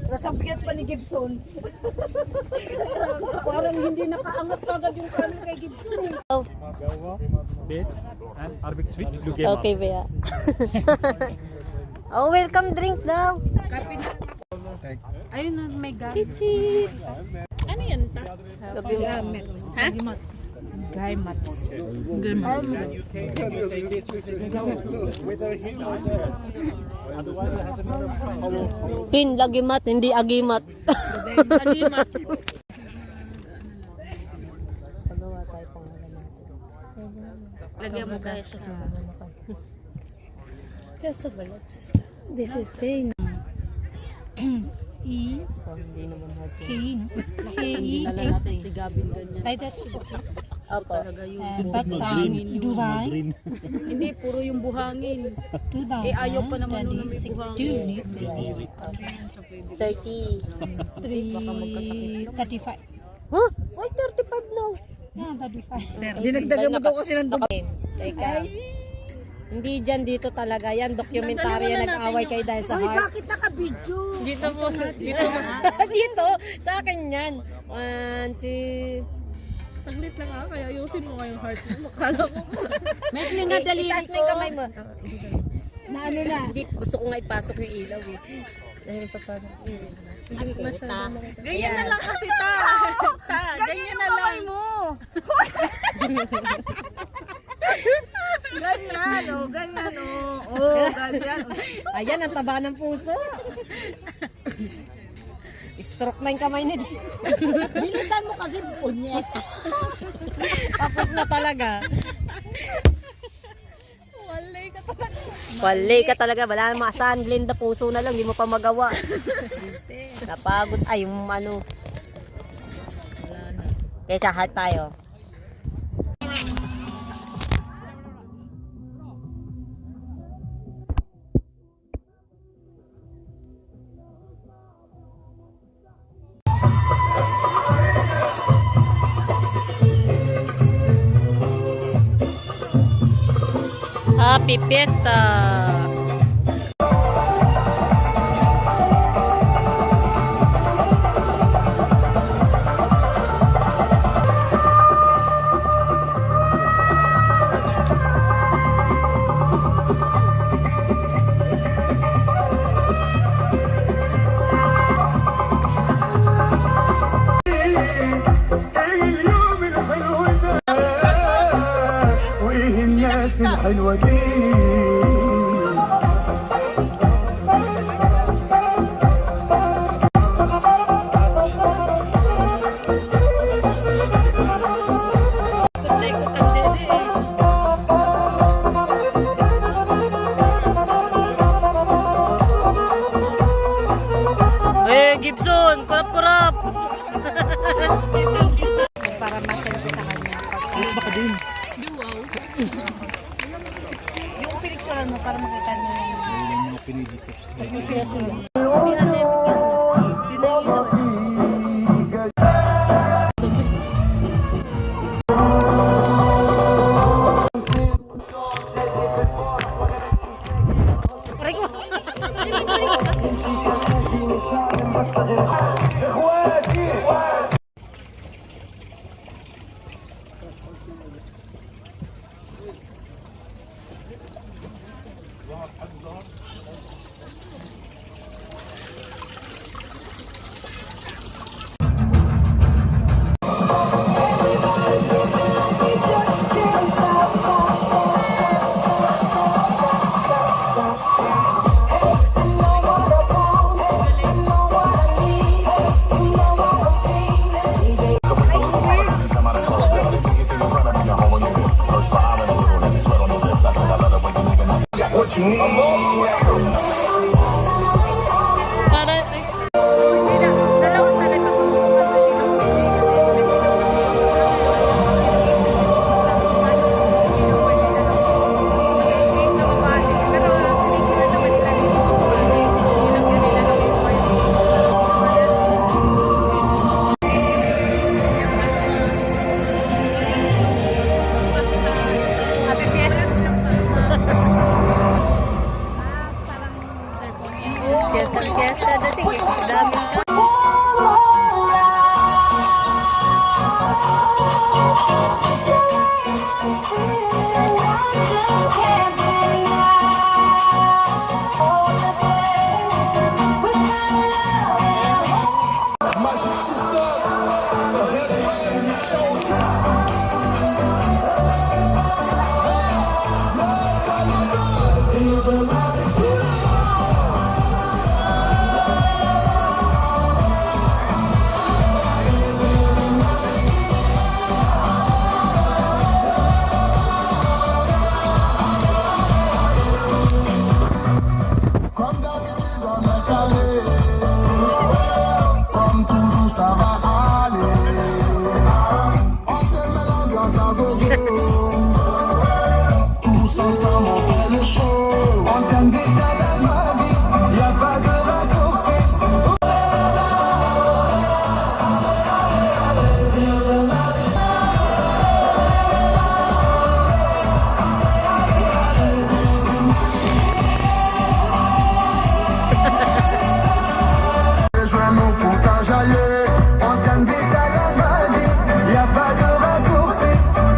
Nasabigat pa ni Gibson. Parang hindi nakaangat kagad yung kanin kay Gibson. Oh. Dates and Arabic sweet lugema. Okay, Bea. Oh, welcome drink daw. Ayun na, may gamit. Chichi. Ano yan? Gamit. Ha? Gaimat. Tin, lagimat, hindi agimat. Agimat. Pagawa tayo pangalan natin. Lagyan mo guys. Just a bullet, sister. This is pain. E. Hindi naman hard. K-E. Dala natin si Gabin ganyan. Like that. Opo. But Dubai, Hindi, puro yung buhangin. 2000. Ayaw pa naman nung may buhangin. 30. 335. Huh? Why 35 now? Yeah, 35. Dinagdagan mo daw kasi ng Dubai. Teka. Hindi dyan, dito talaga. Yan, dokumentarya nag-away kayo dahil sa heart. Bakit naka-video? Dito mo. Dito mo. Dito, sa akin yan. 1, 2... Saglit lang kaya ayusin mo ngayong heart mo. Kala mo. Mesli nga daliri ko. Itaas mo yung kamay mo. Na ano na? Hindi, gusto ko nga ipasok yung ilaw eh. Dahil pa parang... Ganyan na lang kasi ta. Ganyan na lang mo. Ganyan o, ganyan o. Oh, ganyan. Ayan, ang taba ng puso. Stroke na yung kamay niya. Bilisan mo kasi punyet. Tapos na talaga. Walay Wala ka talaga. ka talaga. Wala namang asahan. Glenda, puso na lang. Hindi mo pa magawa. Napagod. Ay, yung ano. Kaya sa heart tayo. Happy Fiesta! الحلوة دي Gibson, kurap-kurap! Para masensi sa kanya. baka din. Yung pinicturean mo para makita niyo yung Mga pinidipos. Fiesta dating eh. Daming ka. Comme toujours ça va aller. On te met l'ambiance à gogo. Tous ensemble on fait le show. On t'invite à la magie, y'a pas de raccourci. Rejoins-nous pour t'enjailler. On t'invite à la magie, y'a pas de raccourci.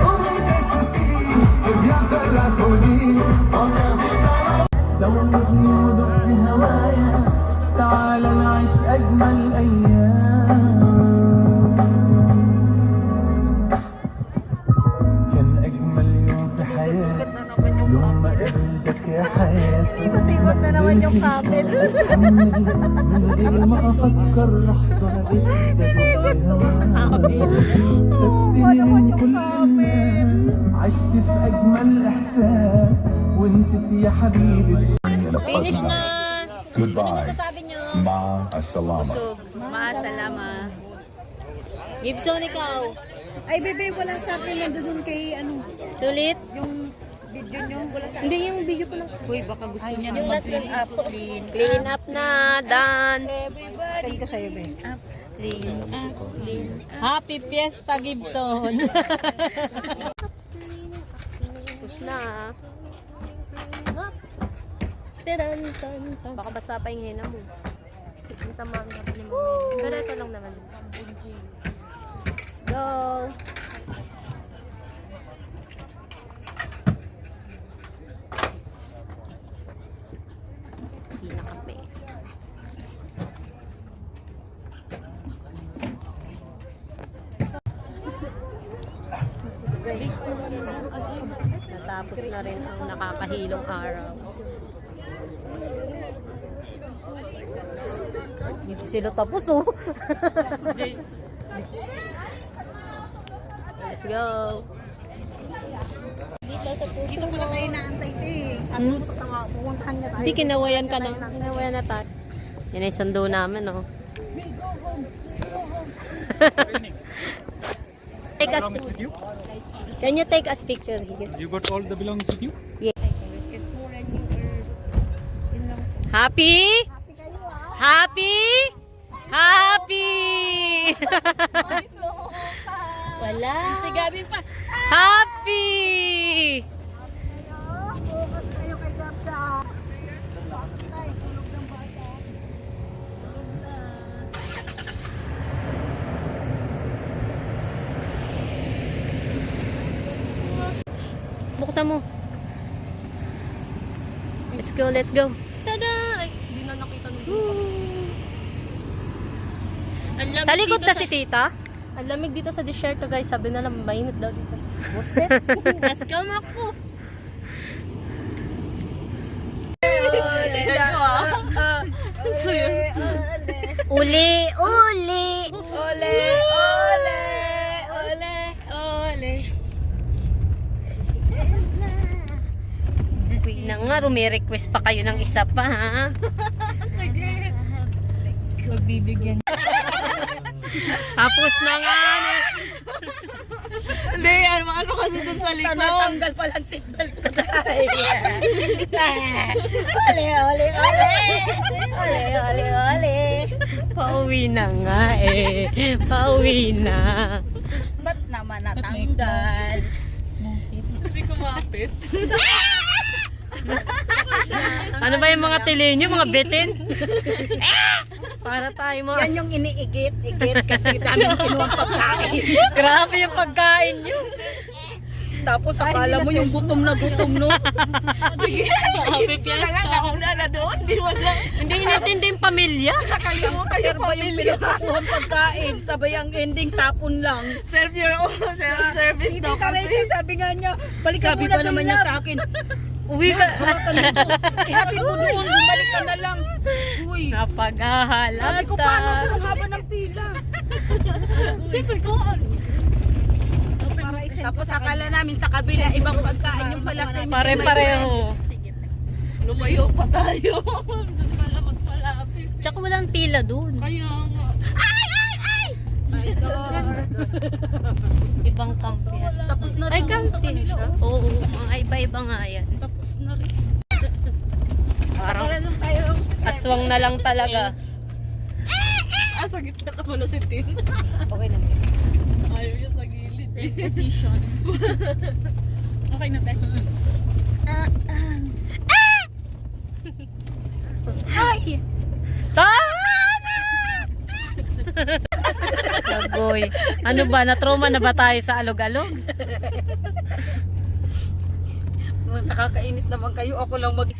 Oublie tes soucis et viens faire la folie. On t'invite à la لو نبني ودق في هوايا تعال نعيش أجمل أيام كان أجمل يوم في حياتي يوم ما قابلتك يا حياتي Ikot-ikot na naman yung kabel. من غير ما أفكر لحظة خدتني من كل الناس عشت في أجمل إحساس ونسيت يا حبيبي Finish na. Goodbye. Sabi nyo. Ma Asalama. Maasalama. Gibson, ikaw. Ay, bebe, wala sa atin nandun kay ano, Sulit. yung video nyo. Wala sa Hindi yung video ko lang. Uy, baka gusto niya Yung na last mag-clean one. up. Clean up na. Done. Send ko sa'yo, be. Clean up. Clean up. Happy Fiesta, Gibson. Tapos na. Baka basa pa yung hena mo. Ang tama nga pa naman. Pero ito lang naman. Let's go. Pinakape. Natapos na rin ang nakakahilong araw. Dito sila tapos oh. Let's go. Dito ko na tayo naantay, te. Sabi mo, pumuntahan niya tayo. Hindi, kinawayan ka na. Kinawayan na tayo. Yan ay sundo namin, oh. Take us. Belongs with you? Can you take us picture here? You got all the belongs with you? Happy? Happy? Happy! Wala. Si Gabin pa. Happy! Buksan mo. Let's go, let's go. Tada! Ay, hindi na nakita nung Ang Sa likod dito na si tita? Ang lamig dito sa desierto, guys. Sabi na lang, mainit daw dito. Buset. Naskam ako. Uli, uli. Ole, ole, ole, ole. Uy na nga, rumirequest pa kayo ng isa pa, ha? Magbibigyan. Tapos na nga. Hindi, ano kasi dun sa likod. Natanggal pa lang seatbelt ko dahil. Ole, ole, ole. Ole, ole, ole. Pauwi na nga eh. Pauwi na. Ba't naman natanggal? Busit. Hindi kumapit. Ano ba yung mga tili nyo, mga bitin? Para tayo mga... Yan yung iniigit kasi dami kinuha pagkain. Grabe yung pagkain nyo. Tapos akala mo yung gutom na gutom, no? Happy fiesta. Nakahula na doon, di wala. Hindi inintindi yung pamilya. Nakalimutan yung pamilya. Yung pagkain, sabay ang ending tapon lang. Serve your own self-service daw kasi. Sabi nga niya, balikan Sabi mo na pa naman niya sa akin. Uwi ka. Ihatid mo doon, bumalik ka na lang. Uy. Napaghahalata. Sabi ko, paano kung haba ng pila? Siyempre ko. Tapos akala namin sa kabila, ibang pagkain yung pala sa Pare-pareho. Lumayo pa tayo. Doon pala mas malapit. Tsaka walang pila dun. Kaya nga. Ibang kampi. Tapos na Ay, kampi siya. Oo, mga iba-iba nga yan. Tapos na rin. Parang aswang na lang talaga. sa gitna ka pala si Tin. Okay na. Ayaw niya sa gilid. Same position. Okay na tayo. Ay! Agoy. Ano ba? Na-trauma na ba tayo sa alog-alog? Nakakainis naman kayo. Ako lang mag...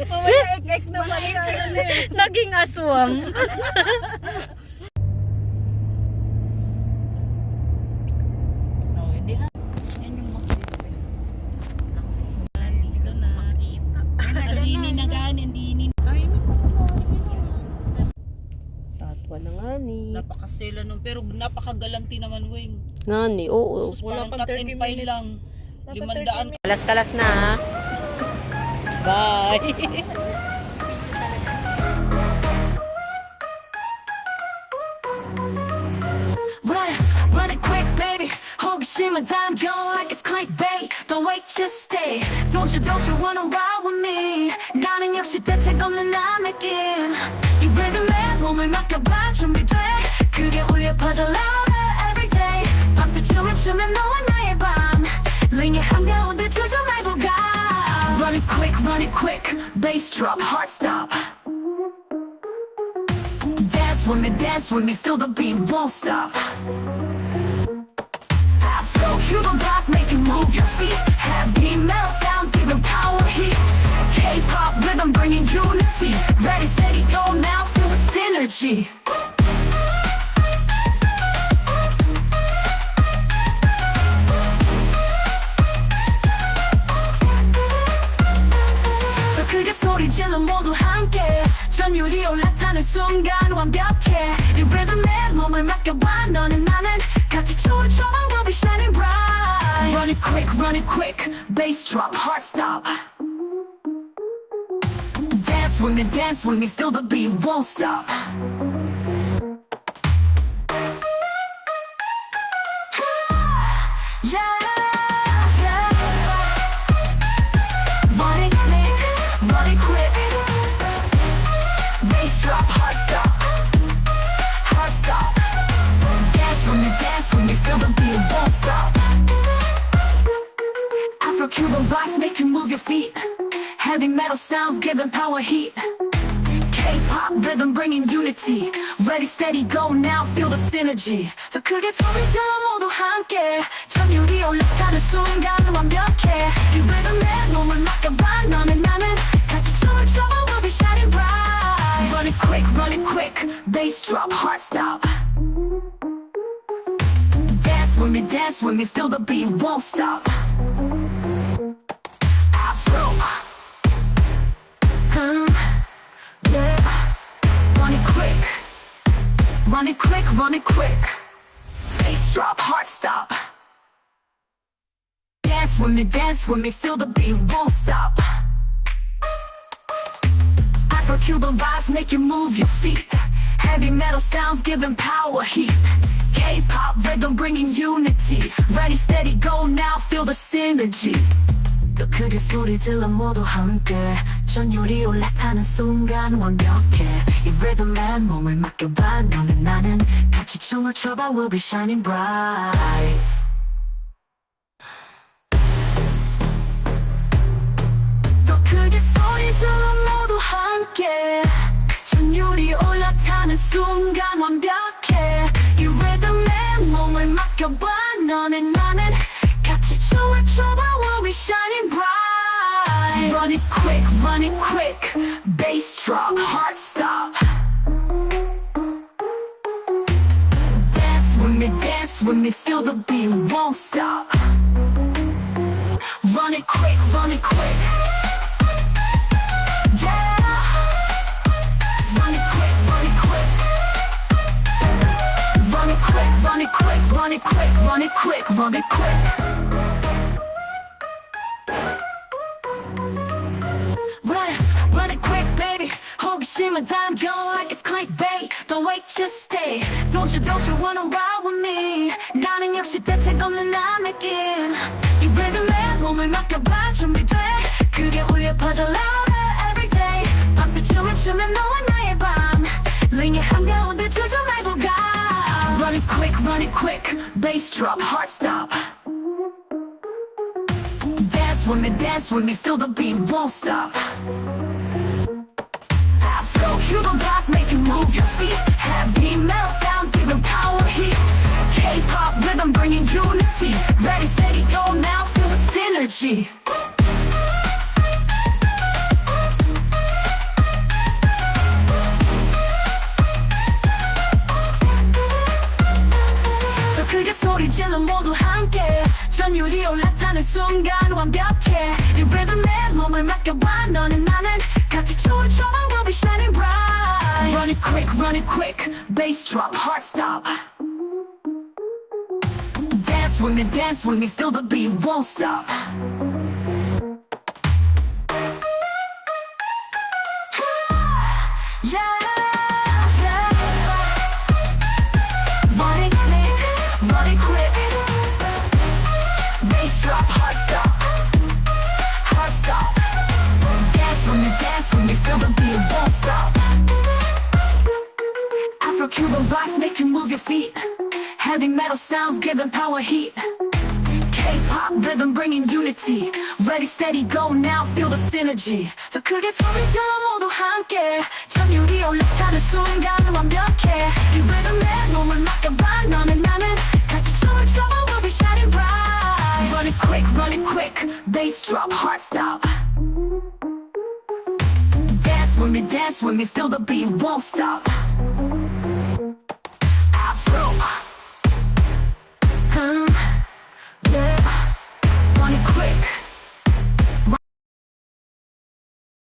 Mamaya ek-ek naman yan eh. Naging aswang. Oh, hindi ha. Yan yung makikita. Dito na. Dini na ganin, dini. Satwa na nga ni. Napakasela nun. Pero napakagalanti naman, Wing. Nga ni, oo. Wala pang 30 minutes lang. 500. Kalas-kalas na ha. Bye. Run it quick, baby. 호기심은 담겨 like it's clickbait. Don't wait, just stay. Don't you wanna ride with me? 나는 역시 대책 없는 나 느낌. 이 리듬에 몸을 맡겨봐 준비돼. 크게 울려 퍼져 louder every day. 밤새 춤을 추면 너와 나의 밤. 링의 한가운데 주저 말고 가. Run it quick, bass drop, heart stop. Dance with me, feel the beat, won't stop. Afro Cuban vibes make you move your feet. Heavy metal sounds giving power heat. K-pop rhythm bringing unity. Ready, steady, go now, feel the synergy. 크게 소리 질러 모두 함께 전율이 올라타는 순간 완벽해 이 리듬에 몸을 맡겨봐 너는 나는 같이 춤을 춰봐 we'll be shining bright Run it quick, bass drop, heart stop Dance with me, feel the beat, won't stop Cuban vibes make you move your feet. Heavy metal sounds giving power heat. K-pop rhythm bringing unity. Ready, steady, go now, feel the synergy. 더 크게 소리 질러 모두 함께 전율이 올라타는 순간 완벽해 이 리듬에 몸을 맡겨봐 너는 나는 같이 춤을 춰봐 we'll be shining bright Run it quick, bass drop, heart stop Dance with me, feel the beat, won't stop Yeah. Run it quick. Bass drop, heart stop. Dance with me, feel the beat, won't stop. Afro-Cuban vibes make you move your feet. Heavy metal sounds giving power heat. K-pop rhythm bringing unity. Ready, steady, go now, feel the synergy. 더 크게 소리 질러 모두 함께 전율이 올라타는 순간 완벽해 이 리듬에 몸을 맡겨봐 너는 나는 같이 춤을 춰봐 we'll be shining bright 순간 완벽해 이 리듬에 몸을 맡겨봐 너는 나는 같이 춤을 춰봐 We'll be shining bright run it quick bass drop, heart stop Dance with me, feel the beat, won't stop run it quick Yeah Run it quick Run it quick, run it quick Run it quick baby 호기심을 담겨 like it's clickbait Don't wait just stay Don't you wanna ride with me 나는 역시 대책 없는 나 느낌 이 리듬에 몸을 맡겨봐 준비돼 그게 울려 퍼져 louder everyday 밤새 춤을 추면 너와 나의 밤 링의 한가운데 주저 말고 가 Run it quick bass drop heart stop Dance with me, feel the beat, won't stop Afro, Cuban vibes make you move your feet Heavy metal sounds giving power heat K-pop rhythm bringing unity Ready, steady, go now, feel the synergy 더 크게 소리 질러 모두 함께 전율이 올라타는 순간 완벽해 이 리듬에 몸을 맡겨봐 너는 나는 같이 춤을 춰봐 We'll be shining bright Run it quick bass drop heart stop Dance with me feel the beat won't stop Yeah Run it quick Bass drop, heart stop Dance with me, feel the beat, won't stop Afro-Cuban vibes make you move your feet Heavy metal sounds giving power heat K-pop rhythm bringing unity Ready, steady, go now, feel the synergy 더 크게 소리 질러 모두 함께 전율이 올라타는 순간 완벽해 이 리듬에 몸을 맡겨봐 너는 나는 같이 춤을 춰봐 We'll be shining bright Run it quick bass drop, heart stop Dance with me, feel the beat, won't stop Afro